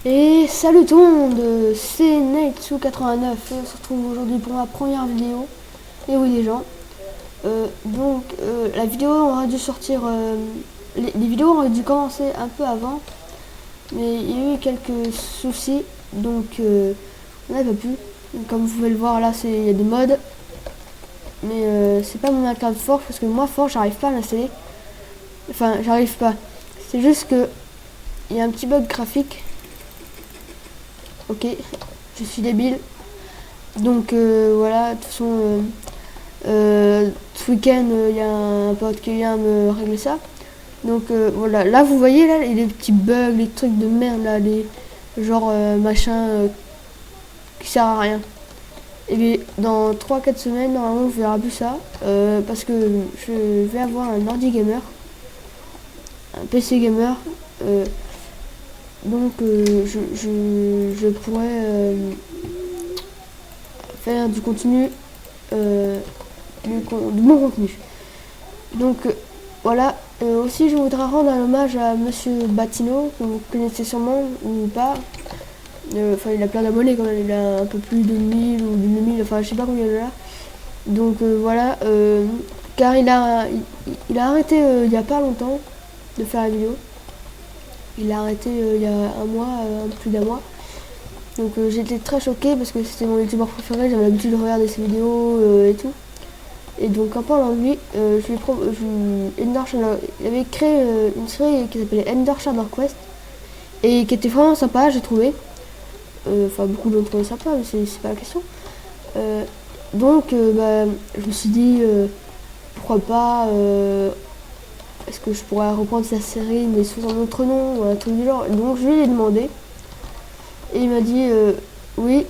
Et salut tout le monde, c'est Naitsu89, on se retrouve aujourd'hui pour ma première vidéo. Et oui les gens, la vidéo aurait dû sortir, les vidéos auraient dû commencer un peu avant, mais il y a eu quelques soucis, donc on n'avait pas pu. Comme vous pouvez le voir là, il y a des mods, mais c'est pas mon account Forge, parce que moi Forge j'arrive pas à l'installer. Enfin j'arrive pas, c'est juste que il y a un petit bug graphique. Ok, je suis débile. Donc voilà, de toute façon, ce week-end, il y a un pote qui vient me régler ça. Donc voilà, là vous voyez là les petits bugs, les trucs de merde là, les genre machin qui sert à rien. Et bien, dans 3 4 semaines, normalement, je verrai plus ça. Parce que je vais avoir un ordi gamer, un PC gamer. Donc je pourrais faire du contenu, du bon contenu. Donc voilà. Aussi je voudrais rendre un hommage à Monsieur Batino, que vous connaissez sûrement ou pas. Enfin il a plein d'abonnés quand même, il a un peu plus de 1000 ou 2000, enfin je sais pas combien il y en a. Donc voilà, car il a arrêté il y a pas longtemps de faire la vidéo. Il a arrêté il y a un mois, un peu plus d'un mois. Donc j'étais très choquée parce que c'était mon youtubeur préféré, j'avais l'habitude de regarder ses vidéos et tout. Et donc en parlant de lui, il avait créé une série qui s'appelait Ender Shadow Quest et qui était vraiment sympa, j'ai trouvé. Enfin beaucoup l'ont trouvé sympa, mais c'est pas la question. Je me suis dit pourquoi pas, est-ce que je pourrais reprendre sa série mais sous un autre nom ou un truc du genre. Donc je lui ai demandé et il m'a dit oui,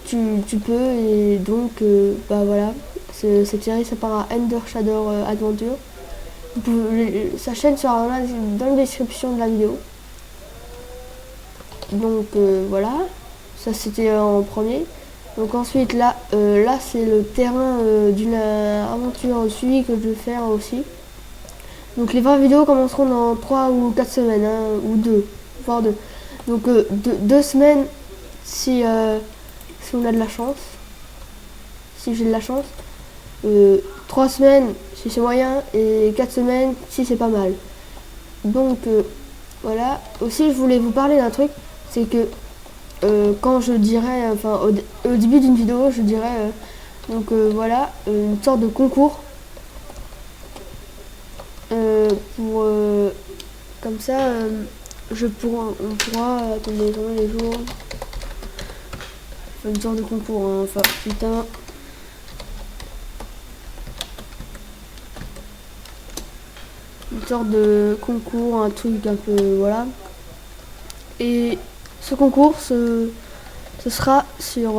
tu peux. Et donc bah voilà, cette série s'appellera Ender Shadow Adventure. Sa chaîne sera dans la description de la vidéo. Donc voilà, ça c'était en premier. Donc ensuite là c'est le terrain d'une aventure suivie que je vais faire aussi. Donc les 20 vidéos commenceront dans 3 ou 4 semaines, hein, ou 2, voire 2. Donc 2 semaines si on a de la chance. Si j'ai de la chance. 3 semaines si c'est moyen et 4 semaines si c'est pas mal. Donc voilà. Aussi je voulais vous parler d'un truc, c'est que quand je dirais, enfin au début d'une vidéo je dirais voilà, une sorte de concours pour comme ça on pourra attendez les jours, une sorte de concours hein, enfin putain. Une sorte de concours, un truc un peu voilà. Et ce concours ce sera sur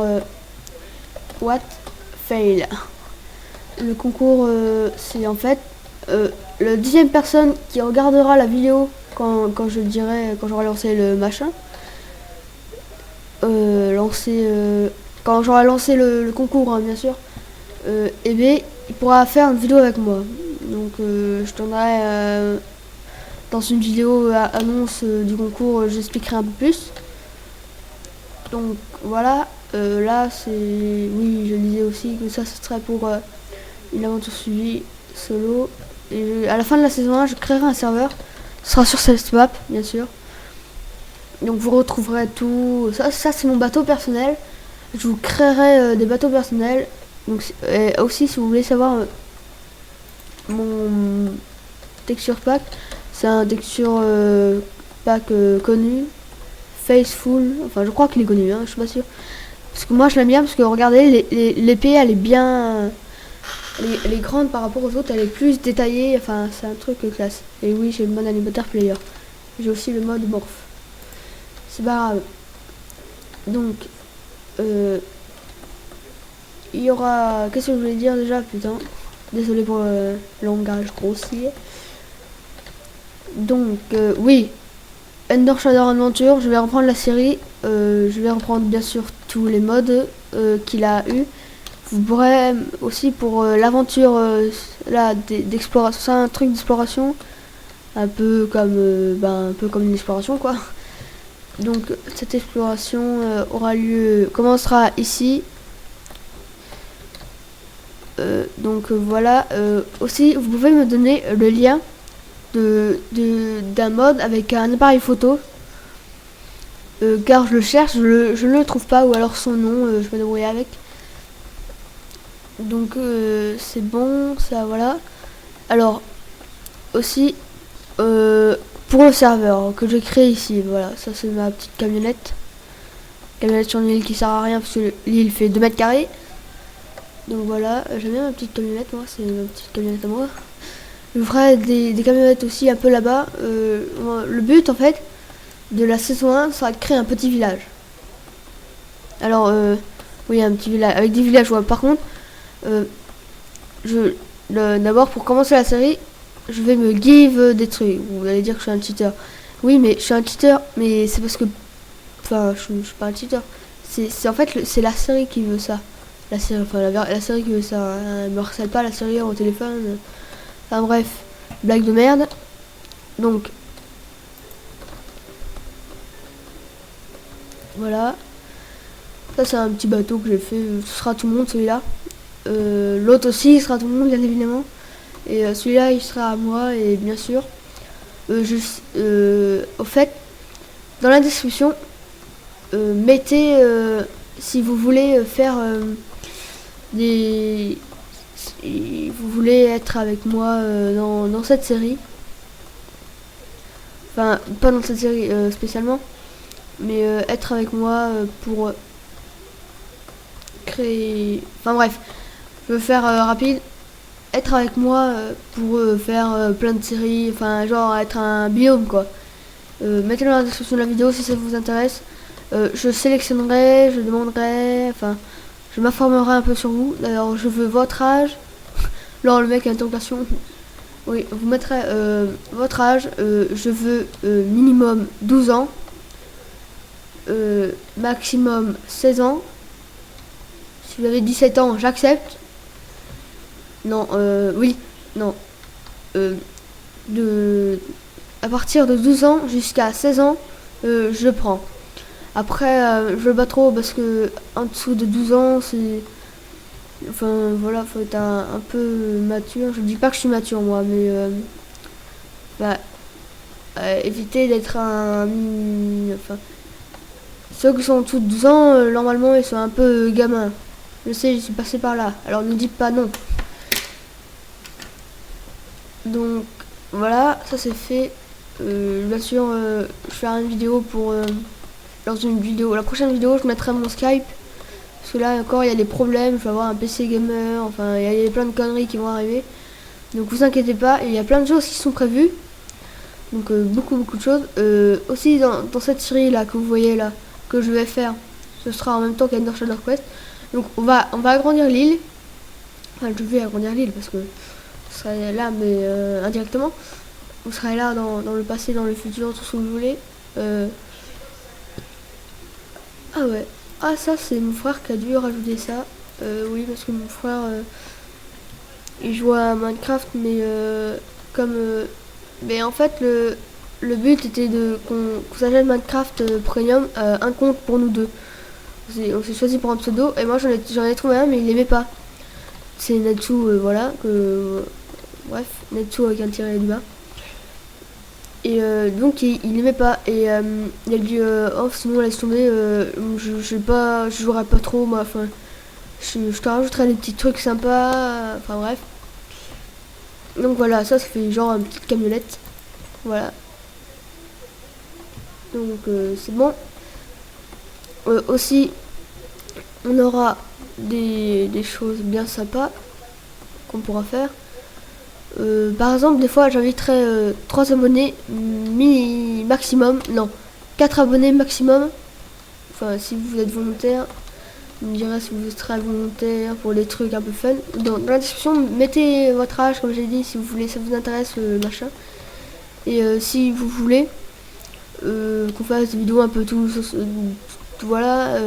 What Fail. Le concours c'est en fait le 10e personne qui regardera la vidéo quand j'aurai lancé le machin. Quand j'aurai lancé le concours hein, bien sûr. Et bien il pourra faire une vidéo avec moi. Donc je donnerai dans une vidéo annonce du cours, j'expliquerai un peu plus. Donc voilà, là c'est... Oui, je disais aussi que ça ce serait pour une aventure suivie solo. Et à la fin de la saison 1, je créerai un serveur. Ce sera sur cette map, bien sûr. Donc vous retrouverez tout. Ça c'est mon bateau personnel. Je vous créerai des bateaux personnels. Donc aussi si vous voulez savoir mon texture pack, c'est un texture pack connu, Faceful, enfin je crois qu'il est connu, hein, je suis pas sûre. Parce que moi je l'aime bien parce que regardez, l'épée elle est bien, elle est grande par rapport aux autres, elle est plus détaillée, enfin c'est un truc classe. Et oui, j'ai le mode animateur player, j'ai aussi le mode morph, c'est pas grave. Donc il y aura, qu'est-ce que je voulais dire déjà, putain, désolé pour le langage grossier. Donc oui, Ender Shadow Adventure, je vais reprendre la série, je vais reprendre bien sûr tous les modes qu'il a eu. Vous pourrez aussi pour l'aventure là d'exploration, c'est un truc d'exploration, un peu comme une exploration quoi. Donc cette exploration commencera ici. Donc voilà. Aussi, vous pouvez me donner le lien d'un mode avec un appareil photo. Car je le cherche, je ne le trouve pas, ou alors son nom, je vais me débrouiller avec. Donc c'est bon, ça voilà. Alors aussi pour le serveur que j'ai créé ici, voilà, ça c'est ma petite camionnette sur une île qui sert à rien parce que l'île fait 2 mètres carrés. Donc voilà, j'aime bien ma petite camionnette, moi c'est ma petite camionnette à moi. Je ferai des camionnettes aussi un peu là-bas. Le but en fait de la saison 1 sera de créer un petit village. Alors oui, un petit village avec des villageois. Par contre, d'abord pour commencer la série, je vais me give des trucs. Vous allez dire que je suis un cheater. Oui, mais je suis un cheater, mais c'est parce que, enfin, je suis pas un cheater. C'est en fait c'est la série qui veut ça. La série, enfin la série qui veut ça. Hein. Elle me harcèle pas la série au téléphone. Enfin bref, blague de merde. Donc voilà. Ça c'est un petit bateau que j'ai fait. Ce sera tout le monde celui-là. L'autre aussi, il sera tout le monde bien évidemment. Et celui-là, il sera à moi. Et bien sûr, au fait, dans la description, mettez si vous voulez faire si vous voulez être avec moi dans cette série. Enfin, pas dans cette série spécialement, mais être avec moi pour créer. Enfin bref, je veux faire rapide. Être avec moi pour faire plein de séries, enfin genre être un biome quoi. Mettez-le dans la description de la vidéo si ça vous intéresse. Je sélectionnerai, je demanderai, enfin je m'informerai un peu sur vous. D'ailleurs je veux votre âge. Alors le mec a interrogation. Oui, vous mettrez votre âge. Je veux minimum 12 ans. Maximum 16 ans. Si vous avez 17 ans, j'accepte. Non, oui, non. À partir de 12 ans jusqu'à 16 ans, je prends. Après, je veux pas trop parce que en dessous de 12 ans, c'est. Enfin, voilà, faut être un peu mature. Je dis pas que je suis mature, moi, mais. Bah, éviter d'être un. Enfin. Ceux qui sont en dessous de 12 ans, normalement, ils sont un peu gamins. Je sais, je suis passé par là. Alors ne dites pas non. Donc voilà, ça c'est fait. Bien sûr, je ferai une vidéo pour dans une vidéo. La prochaine vidéo, je mettrai mon Skype parce que là encore, il y a des problèmes. Je vais avoir un PC gamer. Enfin, il y a plein de conneries qui vont arriver. Donc vous inquiétez pas. Il y a plein de choses qui sont prévues. Donc beaucoup de choses. Aussi dans cette série là que vous voyez là, que je vais faire, ce sera en même temps qu'Ender Shadow Quest. Donc on va agrandir l'île. Enfin, je vais agrandir l'île parce que vous serez là, mais indirectement. Vous serez là dans le passé, dans le futur, tout ce que vous voulez. Ah ouais. Ah ça, c'est mon frère qui a dû rajouter ça. Oui, parce que mon frère, il joue à Minecraft, mais comme... mais en fait, le but était qu'on s'achète Minecraft Premium, un compte pour nous deux. On s'est choisi pour un pseudo, et moi j'en ai trouvé un, mais il l'aimait pas. C'est Netsu, voilà, bref, Netsu avec un tiret du bas. Et donc il aimait pas. Et il a dit oh sinon laisse tomber, je jouerai pas trop moi. Enfin, je te rajouterai des petits trucs sympas. Enfin bref. Donc voilà, ça fait genre une petite camionnette. Voilà. Donc c'est bon. Aussi, on aura des choses bien sympas qu'on pourra faire. Par exemple, des fois j'inviterai 3 abonnés maximum, non, 4 abonnés maximum. Enfin, si vous êtes volontaire, vous me direz si vous serez volontaire pour des trucs un peu fun. Dans la description, mettez votre âge, comme j'ai dit, si vous voulez, ça vous intéresse le machin. Et si vous voulez qu'on fasse des vidéos un peu tout voilà,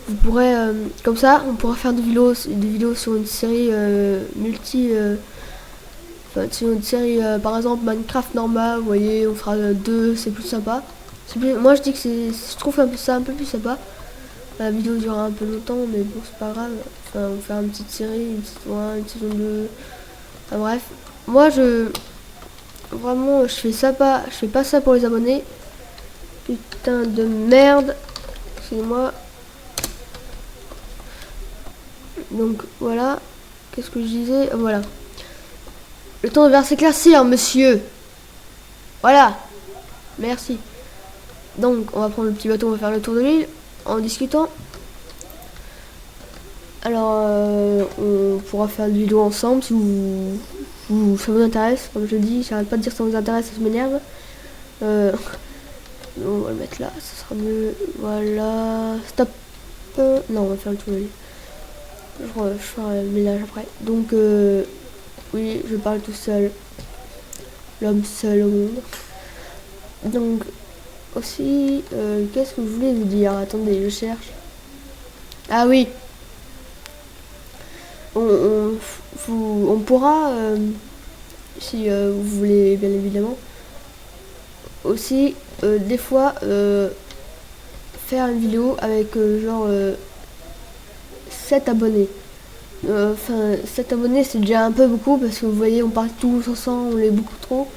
vous pourrez, comme ça, on pourra faire des vidéos sur une série multi. Enfin, sur une série, par exemple Minecraft normal, vous voyez, on fera 2, c'est plus sympa. Moi je dis que je trouve ça un peu plus sympa. La vidéo durera un peu longtemps, mais bon, c'est pas grave. Enfin, on va faire une petite série, une saison 1, une saison 2. Enfin, bref. Moi, vraiment, je fais pas ça pour les abonnés. Putain de merde. Excusez-moi. Donc, voilà. Qu'est-ce que je disais? Voilà. Le temps de s'éclaircir, monsieur. Voilà. Merci. Donc, on va prendre le petit bateau, on va faire le tour de l'île en discutant. Alors, on pourra faire une vidéo ensemble si ça vous intéresse. Comme je dis, j'arrête pas de dire ça vous intéresse, ça m'énerve. On va le mettre là, ça sera mieux. Voilà. Stop. Non, on va faire le tour de l'île. Je ferai le ménage après. Donc, oui, je parle tout seul. L'homme seul au monde. Donc, aussi, qu'est-ce que je voulais vous dire? Attendez, je cherche. Ah oui. On pourra, si vous voulez, bien évidemment, aussi, des fois, faire une vidéo avec genre 7 abonnés. Enfin, 7 abonnés, c'est déjà un peu beaucoup parce que vous voyez, on part tous ensemble, on est beaucoup trop.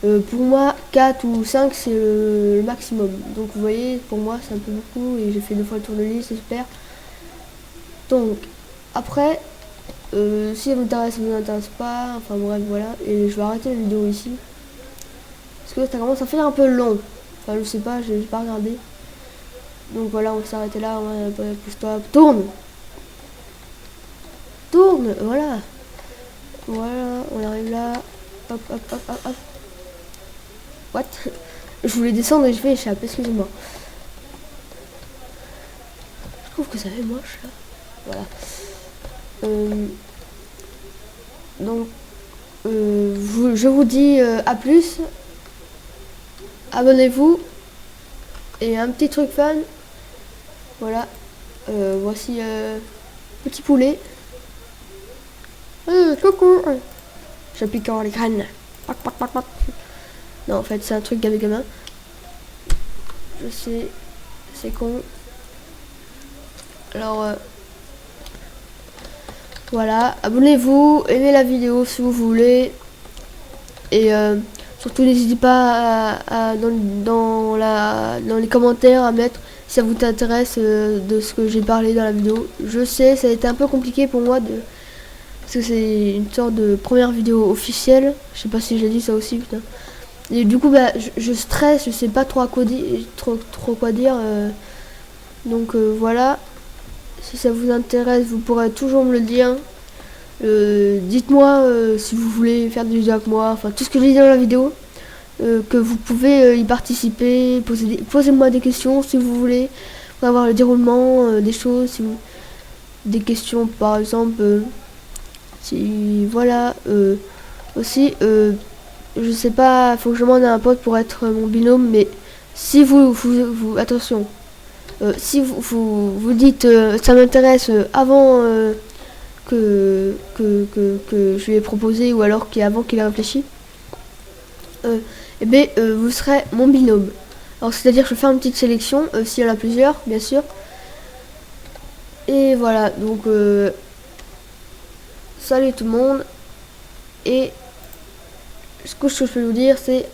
Pour moi, 4 ou 5, c'est le maximum. Donc, vous voyez, pour moi, c'est un peu beaucoup et j'ai fait 2 fois le tour de l'île, c'est super. Donc, après, si ça vous intéresse, ça vous intéresse pas, enfin bref, voilà. Et je vais arrêter la vidéo ici. Parce que ça commence à faire un peu long. Enfin, je sais pas, j'ai pas regardé. Donc voilà, on va s'arrêter là. Pousse-toi, tourne! Tourne! Voilà! Voilà, on arrive là. Hop, hop, hop, hop, hop. What? Je voulais descendre et je vais échapper, excusez-moi. Je trouve que ça fait moche là. Voilà. Donc, je vous dis à plus. Abonnez-vous. Et un petit truc fun. Voilà. Voici petit poulet. Coucou. J'applique encore les graines. Pac, pac, pac, pac. Non, en fait, c'est un truc gamin. Je sais. C'est con. Alors, voilà. Abonnez-vous. Aimez la vidéo si vous voulez. Et surtout, n'hésitez pas dans les commentaires à mettre si ça vous intéresse de ce que j'ai parlé dans la vidéo. Je sais, ça a été un peu compliqué pour moi parce que c'est une sorte de première vidéo officielle. Je sais pas si j'ai dit ça aussi, putain. Et du coup, bah, je stresse, je sais pas trop quoi dire. Donc voilà. Si ça vous intéresse, vous pourrez toujours me le dire. Dites-moi si vous voulez faire des vidéos avec moi, enfin tout ce que j'ai dit dans la vidéo, que vous pouvez y participer, posez-moi des questions si vous voulez, pour avoir le déroulement des choses, des questions par exemple, si voilà, aussi, je sais pas, faut que je demande à un pote pour être mon binôme, mais si vous attention, si vous dites ça m'intéresse avant que je lui ai proposé ou alors avant qu'il ait réfléchi, vous serez mon binôme. Alors c'est-à-dire que je vais faire une petite sélection, s'il y en a plusieurs, bien sûr. Et voilà, donc salut tout le monde. Et ce que je peux vous dire, c'est